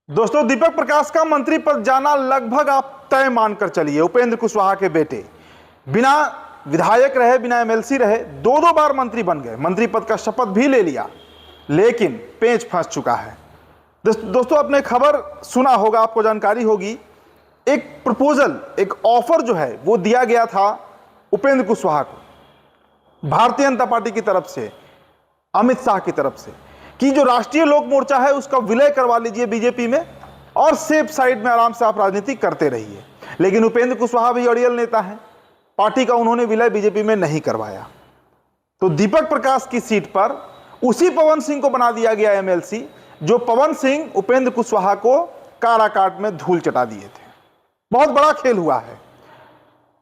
दोस्तों, दीपक प्रकाश का मंत्री पद जाना लगभग आप तय मानकर चलिए। उपेंद्र कुशवाहा के बेटे बिना विधायक रहे, बिना एमएलसी रहे, दो दो बार मंत्री बन गए, मंत्री पद का शपथ भी ले लिया, लेकिन पेंच फंस चुका है। दोस्तों, आपने खबर सुना होगा, आपको जानकारी होगी, एक प्रपोजल, एक ऑफर जो है वो दिया गया था उपेंद्र कुशवाहा को भारतीय जनता पार्टी की तरफ से, अमित शाह की तरफ से, कि जो राष्ट्रीय लोक मोर्चा है उसका विलय करवा लीजिए बीजेपी में और सेफ साइड में आराम से आप राजनीति करते रहिए। लेकिन उपेंद्र कुशवाहा भी अड़ियल नेता है, पार्टी का उन्होंने विलय बीजेपी में नहीं करवाया। तो दीपक प्रकाश की सीट पर उसी पवन सिंह को बना दिया गया एमएलसी, जो पवन सिंह उपेंद्र कुशवाहा को काराकाट में धूल चटा दिए थे। बहुत बड़ा खेल हुआ है।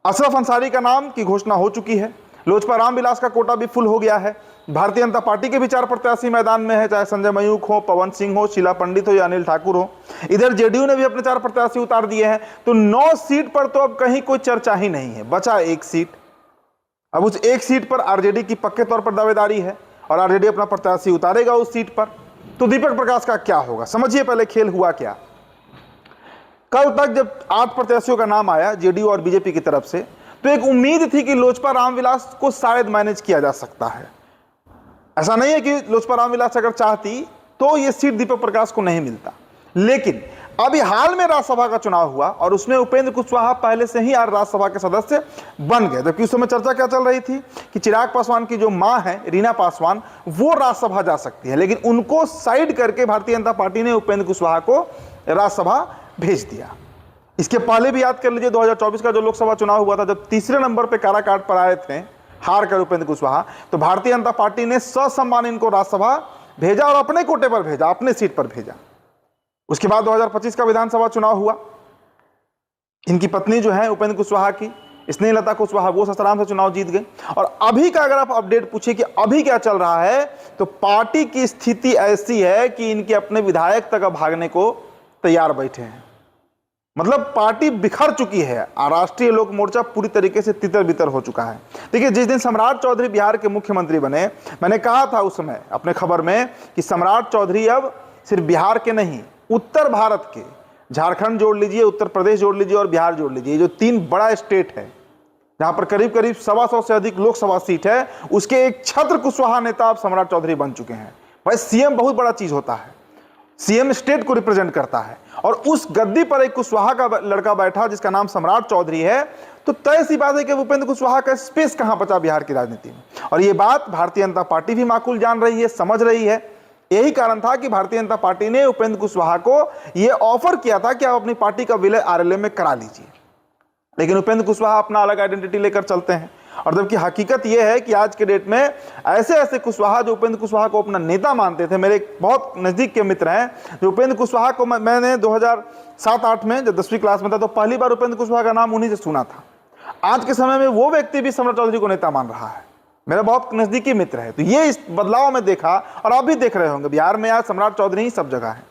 अशरफ अंसारी का नाम की घोषणा हो चुकी है, लोजपा रामविलास का कोटा भी फुल हो गया है, भारतीय जनता पार्टी के भी 4 प्रत्याशी मैदान में है, चाहे संजय मयूख हो, पवन सिंह हो, शीला पंडित हो या अनिल ठाकुर हो। इधर जेडीयू ने भी अपने 4 प्रत्याशी उतार दिए हैं। तो 9 सीट पर तो अब कहीं कोई चर्चा ही नहीं है, बचा 1 सीट। अब उस 1 सीट पर आरजेडी की पक्के तौर पर दावेदारी है और आरजेडी अपना प्रत्याशी उतारेगा उस सीट पर। तो दीपक प्रकाश का क्या होगा, समझिए पहले खेल हुआ क्या। कल तक जब 8 प्रत्याशियों का नाम आया जेडीयू और बीजेपी की तरफ से, तो एक उम्मीद थी कि लोजपा रामविलास को शायद मैनेज किया जा सकता है। ऐसा नहीं है कि लोजपा रामविलास अगर चाहती तो यह सीट दीपक प्रकाश को नहीं मिलता। लेकिन अभी हाल में राज्यसभा का चुनाव हुआ और उसमें उपेंद्र कुशवाहा पहले से ही राज्यसभा के सदस्य बन गए। जबकि उस समय चर्चा क्या चल रही थी कि चिराग पासवान की जो मां है रीना पासवान, वो राज्यसभा जा सकती है, लेकिन उनको साइड करके भारतीय जनता पार्टी ने उपेंद्र कुशवाहा को राज्यसभा भेज दिया। इसके पहले भी याद कर लीजिए 2024 का जो लोकसभा चुनाव हुआ था, जब तीसरे नंबर पर काराकाट पर आए थे हार कर उपेंद्र कुशवाहा, तो भारतीय जनता पार्टी ने ससम्मान इनको राज्यसभा भेजा और अपने कोटे पर भेजा, अपने सीट पर भेजा। उसके बाद 2025 का विधानसभा चुनाव हुआ, इनकी पत्नी जो है उपेंद्र कुशवाहा की, स्नेहलता कुशवाहा, वो ससाराम से चुनाव जीत गई। और अभी का अगर आप अपडेट पूछिए कि अभी क्या चल रहा है, तो पार्टी की स्थिति ऐसी है कि इनके अपने विधायक तक भागने को तैयार बैठे हैं। मतलब पार्टी बिखर चुकी है, राष्ट्रीय लोक मोर्चा पूरी तरीके से तितर बितर हो चुका है। देखिए, जिस दिन सम्राट चौधरी बिहार के मुख्यमंत्री बने, मैंने कहा था उस समय अपने खबर में कि सम्राट चौधरी अब सिर्फ बिहार के नहीं, उत्तर भारत के, झारखंड जोड़ लीजिए, उत्तर प्रदेश जोड़ लीजिए और बिहार जोड़ लीजिए, जो 3 बड़ा स्टेट है जहां पर करीब करीब 125 से अधिक लोकसभा सीट है, उसके एक छत्र कुशवाहा नेता अब सम्राट चौधरी बन चुके हैं। भाई, सीएम बहुत बड़ा चीज होता है, सीएम स्टेट को रिप्रेजेंट करता है, और उस गद्दी पर एक कुशवाहा का लड़का बैठा जिसका नाम सम्राट चौधरी है, तो तय सी बात है कि उपेंद्र कुशवाहा का स्पेस कहां बचा बिहार की राजनीति में। और यह बात भारतीय जनता पार्टी भी माकूल जान रही है, समझ रही है। यही कारण था कि भारतीय जनता पार्टी ने उपेंद्र कुशवाहा को यह ऑफर किया था कि आप अपनी पार्टी का विलय आरएलए में करा लीजिए। लेकिन उपेंद्र कुशवाहा अपना अलग आइडेंटिटी लेकर चलते हैं, और जबकि हकीकत यह है कि आज के डेट में ऐसे ऐसे कुशवाहा जो उपेंद्र कुशवाहा को अपना नेता मानते थे, मेरे बहुत नजदीक के मित्र हैं जो उपेंद्र कुशवाहा को, मैंने 2007-8 में जब 10वीं क्लास में था तो पहली बार उपेंद्र कुशवाहा का नाम उन्हीं से सुना था। आज के समय में वो व्यक्ति भी सम्राट चौधरी को नेता मान रहा है, मेरा बहुत नजदीकी मित्र है। तो ये इस बदलाव में देखा, और आप भी देख रहे होंगे बिहार में आज सम्राट चौधरी ही सब जगह है।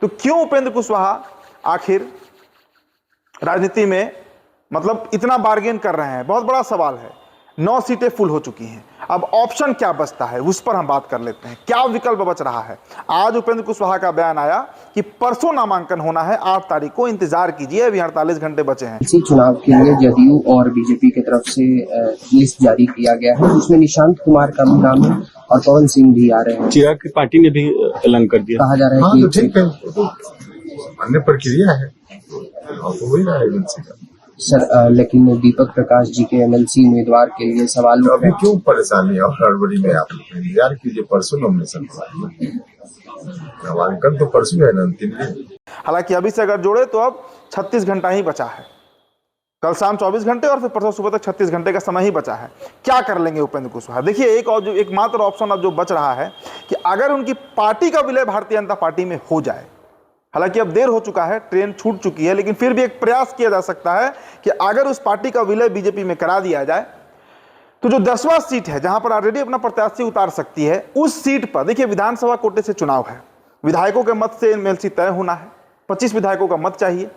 तो क्यों उपेंद्र कुशवाहा आखिर राजनीति में मतलब इतना बार्गेन कर रहे हैं, बहुत बड़ा सवाल है। 9 सीटें फुल हो चुकी हैं, अब ऑप्शन क्या बचता है उस पर हम बात कर लेते हैं। क्या विकल्प बच रहा है? आज उपेंद्र कुशवाहा का बयान आया कि परसों नामांकन होना है, 8 तारीख को इंतजार कीजिए, अभी 48 घंटे बचे हैं। इसी चुनाव के लिए जदयू और बीजेपी की तरफ से लिस्ट जारी किया गया है, जिसमें निशांत कुमार का भी नाम है और पवन सिंह भी आ रहे हैं। चिराग की पार्टी ने भी ऐलान कर दिया, कहा जा रहा है कि ठीक है, अन्य प्रक्रिया है, हो ही रहा है सर। लेकिन दीपक प्रकाश जी के एमएलसी उम्मीदवार के लिए सवाल तो अभी क्यों परेशानी और हड़बड़ी में आप इंतजार कीजिए, परसों नॉमिनेशन नामांकन तो परसों है ना, अंतिम दिन। हालांकि अभी से अगर जोड़े तो अब 36 घंटा ही बचा है, कल शाम 24 घंटे और फिर परसों सुबह तक 36 घंटे का समय ही बचा है। क्या कर लेंगे उपेंद्र कुशवाहा? देखिए, एक मात्र ऑप्शन अब जो बच रहा है कि अगर उनकी पार्टी का विलय भारतीय जनता पार्टी में हो जाए, हालांकि अब देर हो चुका है, ट्रेन छूट चुकी है, लेकिन फिर भी एक प्रयास किया जा सकता है कि अगर उस पार्टी का विलय बीजेपी में करा दिया जाए तो जो 10वां सीट है जहां पर आरजेडी अपना प्रत्याशी उतार सकती है, उस सीट पर देखिए विधानसभा कोटे से चुनाव है, विधायकों के मत से एमएलसी तय होना है, 25 विधायकों का मत चाहिए।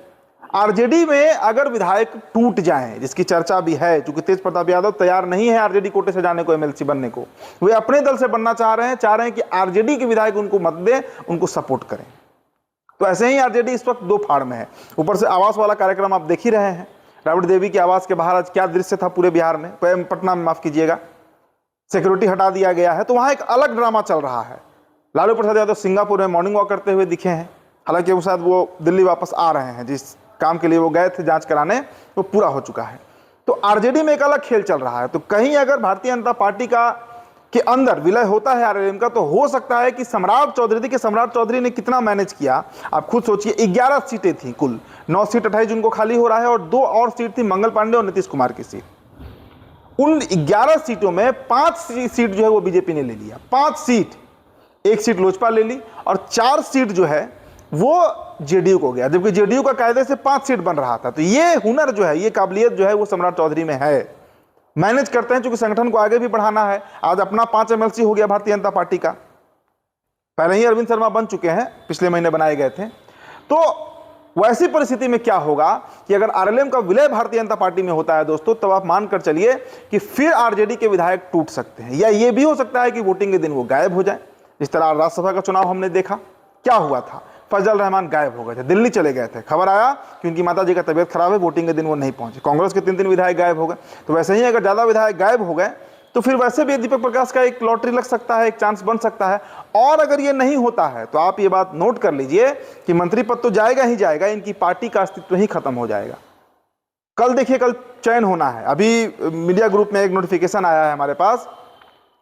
आरजेडी में अगर विधायक टूट जाएं, जिसकी चर्चा भी है, चूंकि तेज प्रताप यादव तैयार नहीं है आरजेडी कोटे से जाने को, एमएलसी बनने को, वे अपने दल से बनना चाह रहे हैं कि आरजेडी के विधायक उनको मत दें, उनको सपोर्ट करें। तो ऐसे ही आरजेडी इस वक्त दो फाड़ में है। ऊपर से आवास वाला कार्यक्रम आप देख ही रहे हैं, राबड़ी देवी के आवास के बाहर आज क्या दृश्य था पूरे बिहार में, पटना में, माफ कीजिएगा, सिक्योरिटी हटा दिया गया है। तो वहां एक अलग ड्रामा चल रहा है। लालू प्रसाद यादव सिंगापुर में मॉर्निंग वॉक करते हुए दिखे हैं, हालांकि वो शायद वो दिल्ली वापस आ रहे हैं, जिस काम के लिए वो गए थे जांच कराने वो पूरा हो चुका है। तो आरजेडी में एक अलग खेल चल रहा है। तो कहीं अगर भारतीय जनता पार्टी का के अंदर विलय होता है आरएलएम का, तो हो सकता है कि सम्राट चौधरी ने कितना मैनेज किया आप खुद सोचिए। 11 सीटें थी कुल, 9 सीट 28 जून को खाली हो रहा है और 2 और सीट थी मंगल पांडे और नीतीश कुमार की सीट। उन 11 सीटों में 5 सीट जो है वो बीजेपी ने ले लिया, 5 सीट, 1 सीट लोजपा ले ली और 4 सीट जो है वो जेडीयू को गया, जबकि जेडीयू का कायदे से 5 सीट बन रहा था। तो ये हुनर जो है, ये काबिलियत जो है वो सम्राट चौधरी में है, मैनेज करते हैं, क्योंकि संगठन को आगे भी बढ़ाना है। आज अपना 5 एमएलसी हो गया भारतीय जनता पार्टी का, पहले ही अरविंद शर्मा बन चुके हैं, पिछले महीने बनाए गए थे। तो वैसी परिस्थिति में क्या होगा कि अगर आरएलएम का विलय भारतीय जनता पार्टी में होता है दोस्तों, तब आप मानकर चलिए कि फिर आरजेडी के विधायक टूट सकते हैं, या ये भी हो सकता है कि वोटिंग के दिन वो गायब हो जाए। जिस तरह राज्यसभा का चुनाव हमने देखा, क्या हुआ था, फजल रहमान गायब हो गए थे, दिल्ली चले गए थे, खबर आया कि उनकी माता जी का तबियत खराब है, वोटिंग के दिन वो नहीं पहुंचे। कांग्रेस के 3 विधायक गायब हो गए। तो वैसे ही अगर ज्यादा विधायक गायब हो गए तो फिर वैसे भी दीपक प्रकाश का एक लॉटरी लग सकता है, एक चांस बन सकता है। और अगर ये नहीं होता है तो आप ये बात नोट कर लीजिए कि मंत्री पद तो जाएगा ही जाएगा, इनकी पार्टी का अस्तित्व ही खत्म हो जाएगा। कल देखिए, कल चयन होना है। अभी मीडिया ग्रुप में एक नोटिफिकेशन आया है हमारे पास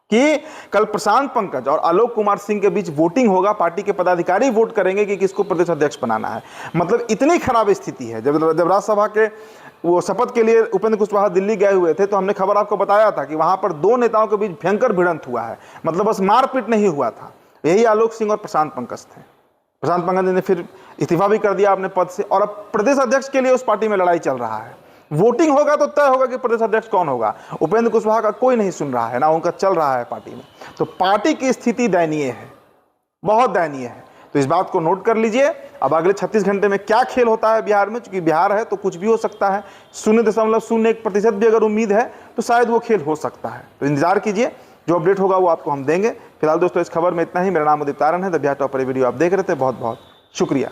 कि कल प्रशांत पंकज और आलोक कुमार सिंह के बीच वोटिंग होगा। पार्टी के पदाधिकारी वोट करेंगे कि किसको प्रदेश अध्यक्ष बनाना है। मतलब इतनी खराब स्थिति है। जब राज्यसभा के वो शपथ के लिए उपेंद्र कुशवाहा दिल्ली गए हुए थे, तो हमने खबर आपको बताया था कि वहां पर 2 नेताओं के बीच भयंकर भिड़ंत हुआ है। मतलब बस मारपीट नहीं हुआ था। यही आलोक सिंह और प्रशांत पंकज थे। प्रशांत पंकज ने फिर इस्तीफा भी कर दिया अपने पद से, और अब प्रदेश अध्यक्ष के लिए उस पार्टी में लड़ाई चल रहा है। वोटिंग होगा तो तय होगा कि प्रदेश अध्यक्ष कौन होगा। उपेंद्र कुशवाहा का कोई नहीं सुन रहा है, ना उनका चल रहा है पार्टी में। तो पार्टी की स्थिति दयनीय है, बहुत दयनीय है। तो इस बात को नोट कर लीजिए। अब अगले 36 घंटे में क्या खेल होता है बिहार में, क्योंकि बिहार है तो कुछ भी हो सकता है। 0.01% भी अगर उम्मीद है तो शायद वो खेल हो सकता है। तो इंतजार कीजिए, जो अपडेट होगा वो आपको हम देंगे। फिलहाल दोस्तों इस खबर में इतना ही। मेरा नाम उदित तारण है, द बिहार टॉपर वीडियो आप देख रहे थे। बहुत बहुत शुक्रिया।